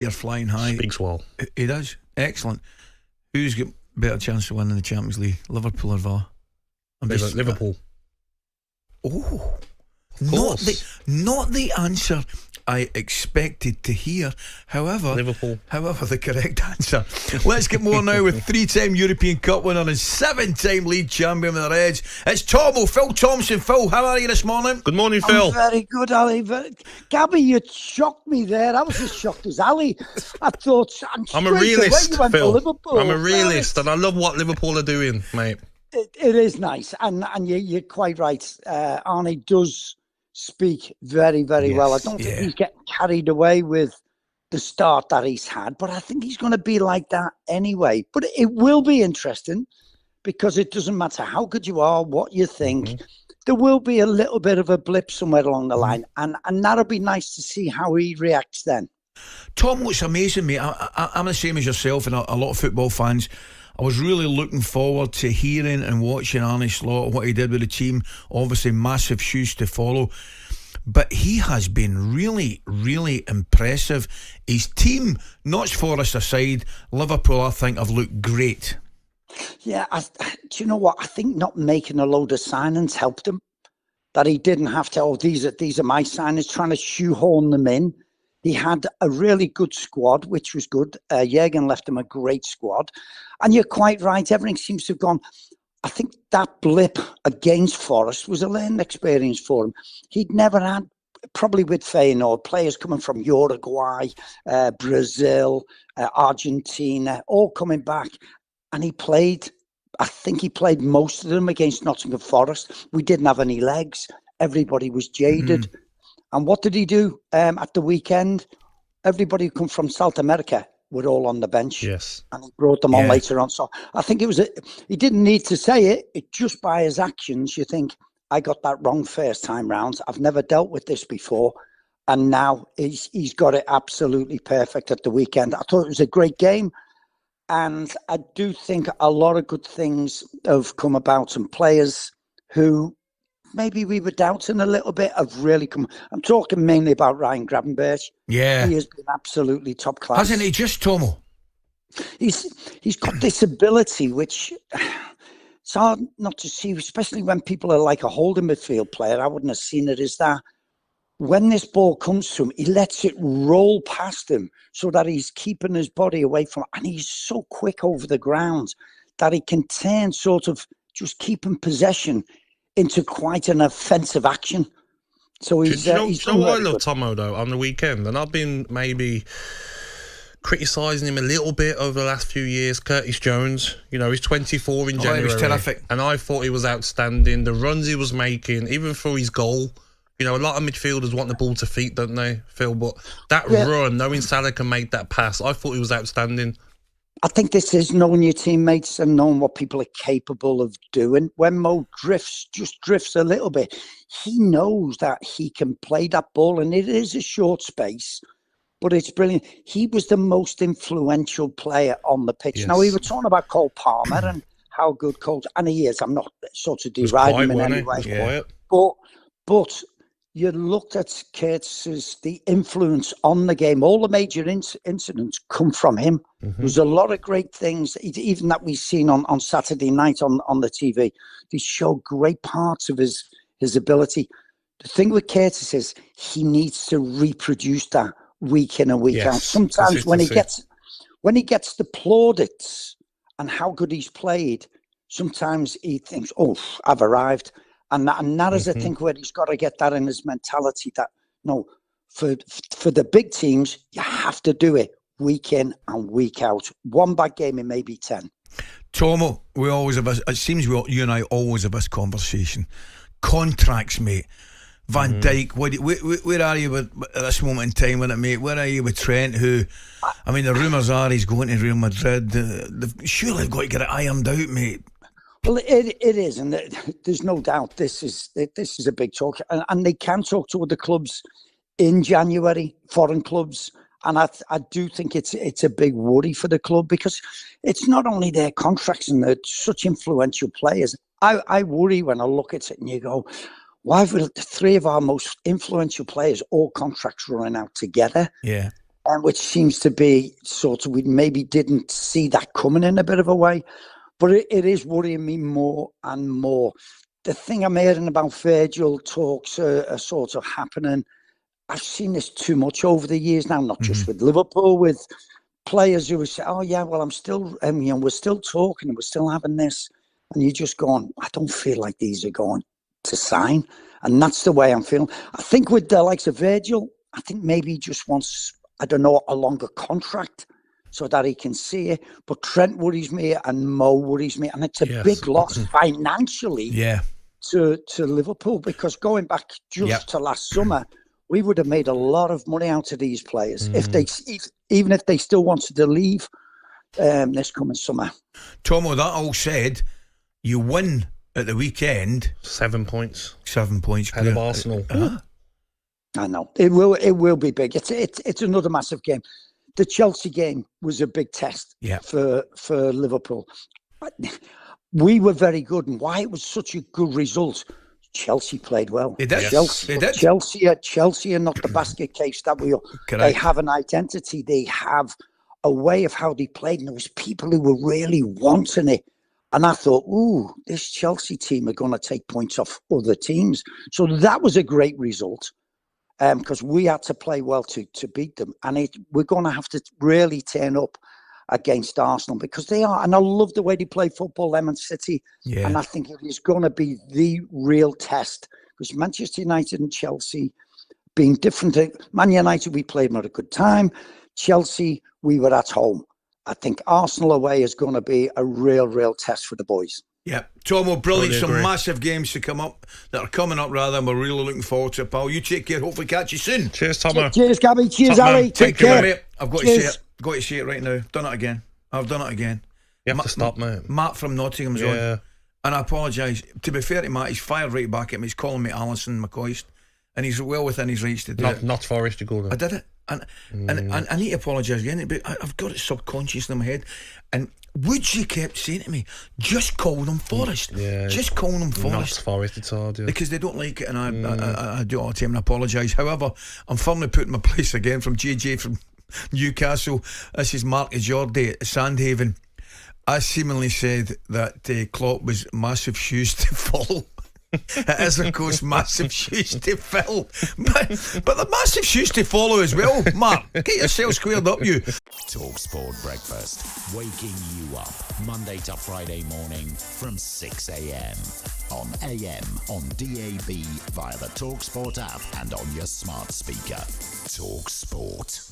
You're flying high. Speaks well. He does. Excellent. Who's got better chance of winning the Champions League, Liverpool or VAR? Liverpool. Not the answer I expected to hear. However, the correct answer. Let's get more now with 3-time European Cup winner and 7-time league champion with the Reds. It's Phil Thompson. Phil, how are you this morning? Good morning, Phil. I'm very good, Ali. Gabby, you shocked me there. I was as shocked as Ali. I thought, I'm a realist, Phil. I'm a realist, realist, and I love what Liverpool are doing, mate. It is nice, and you're quite right. Arne does speak very, very well. I don't think he's getting carried away with the start that he's had, but I think he's going to be like that anyway. But it will be interesting because it doesn't matter how good you are, what you think. Mm-hmm. There will be a little bit of a blip somewhere along the line, and that'll be nice to see how he reacts then. Tom, what's amazing, mate, I'm the same as yourself and a lot of football fans. I was really looking forward to hearing and watching Arne Slot, what he did with the team. Obviously, massive shoes to follow. But he has been really, really impressive. His team, Notts Forest aside, Liverpool, I think, have looked great. Yeah, do you know what? I think not making a load of signings helped him. That he didn't have to, these are my signings, trying to shoehorn them in. He had a really good squad, which was good. Jurgen left him a great squad. And you're quite right, everything seems to have gone. I think that blip against Forest was a learning experience for him. He'd never had, probably with Feyenoord, players coming from Uruguay, Brazil, Argentina, all coming back. And I think he played most of them against Nottingham Forest. We didn't have any legs. Everybody was jaded. Mm-hmm. And what did he do at the weekend? Everybody who come from South America were all on the bench. Yes. And he brought them on later on. So I think he didn't need to say it. Just by his actions, you think, I got that wrong first time round. I've never dealt with this before. And now he's got it absolutely perfect at the weekend. I thought it was a great game. And I do think a lot of good things have come about, and players who maybe we were doubting a little bit have really come. I'm talking mainly about Ryan Gravenberch. Yeah. He has been absolutely top class. Hasn't he just, Tomo? He's got this ability which it's hard not to see, especially when people are like a holding midfield player. I wouldn't have seen it as that. When this ball comes to him, he lets it roll past him so that he's keeping his body away from it. And he's so quick over the ground that he can turn sort of just keeping possession into quite an offensive action. So he's you know what I love, Tomo, though, on the weekend? And I've been maybe criticising him a little bit over the last few years. Curtis Jones, he's 24 in January. He was terrific. And I thought he was outstanding. The runs he was making, even for his goal. A lot of midfielders want the ball to feet, don't they, Phil? But that run, knowing Salah can make that pass, I thought he was outstanding. I think this is knowing your teammates and knowing what people are capable of doing. When Mo drifts a little bit, he knows that he can play that ball, and it is a short space, but it's brilliant. He was the most influential player on the pitch. Yes. Now, we were talking about Cole Palmer and how good Cole, and he is. I'm not sort of deriding him in any way. Yeah. But you looked at Curtis's, the influence on the game. All the major incidents come from him. Mm-hmm. There's a lot of great things, even that we've seen on Saturday night on the TV. They show great parts of his ability. The thing with Curtis is he needs to reproduce that week in and week out. Sometimes when he gets the plaudits and how good he's played, sometimes he thinks, "Oh, I've arrived." And that is a thing where he's got to get that in his mentality that, no, for the big teams, you have to do it week in and week out. One bad game, it may be 10. Tomo, it seems you and I always have this conversation. Contracts, mate. Van Dijk, where are you at this moment in time with it, mate? Where are you with Trent, who, the rumours are he's going to Real Madrid. Surely they've got to get it ironed out, mate. Well, it is, and there's no doubt this is a big talk, and they can talk to other clubs in January, foreign clubs, and I do think it's a big worry for the club because it's not only their contracts and they're such influential players. I worry when I look at it and you go, why have three of our most influential players all contracts running out together? Yeah. which seems to be sort of, we maybe didn't see that coming in a bit of a way. But it is worrying me more and more. The thing I'm hearing about Virgil talks are sort of happening. I've seen this too much over the years now, not just with Liverpool, with players who say, "Oh yeah, well I'm still, we're still talking and we're still having this," and you're just going, "I don't feel like these are going to sign," and that's the way I'm feeling. I think with the likes of Virgil, I think maybe he just wants, I don't know, a longer contract so that he can see it. But Trent worries me and Mo worries me, and it's a big loss financially to Liverpool, because going back just to last summer, we would have made a lot of money out of these players even if they still wanted to leave this coming summer. Tomo, that all said, you win at the weekend. 7 points. 7 points. Ahead of Arsenal. I know. It will be big. It's another massive game. The Chelsea game was a big test for Liverpool. We were very good, and why it was such a good result, Chelsea played well. They did. Chelsea are not the basket case that we are. They have an identity. They have a way of how they played, and there was people who were really wanting it. And I thought, ooh, this Chelsea team are going to take points off other teams. So that was a great result, because we had to play well to beat them. And we're going to have to really turn up against Arsenal, because they are. And I love the way they play football, them and City. Yeah. And I think it is going to be the real test, because Manchester United and Chelsea being different. Man United, we played them at a good time. Chelsea, we were at home. I think Arsenal away is going to be a real test for the boys. Yeah, Tomo, brilliant. Some massive games to come up, that are coming up rather, and we're really looking forward to it, pal. You take care. Hopefully catch you soon. Cheers, Tomo. Cheers, Gabby. Cheers, Ali. Take care. Mate. I've got to say it. Got to say it right now. Done it again. I've done it again. You have to stop, mate. Matt from Nottingham's on. And I apologise. To be fair to Matt, he's fired right back at me. He's calling me Alison McCoist, and he's well within his rights to do it. Not Forest, you called him. I did it. And I need to apologise again, but I've got it subconscious in my head. And Woodsy kept saying to me, just call them Forest. Yeah, just call them Forest. Not Forest, it's hard, because they don't like it, and I do it all the time, and I apologise. However, I'm firmly putting my place again from JJ from Newcastle. This is Mark Jordi at Sandhaven. I seemingly said that Klopp was massive shoes to follow. It is, of course, massive shoes to fill, but the massive shoes to follow as well. Mark, get yourself squared up, you. talkSPORT Breakfast, waking you up Monday to Friday morning from 6 a.m. on AM, on DAB, via the talkSPORT app, and on your smart speaker. talkSPORT.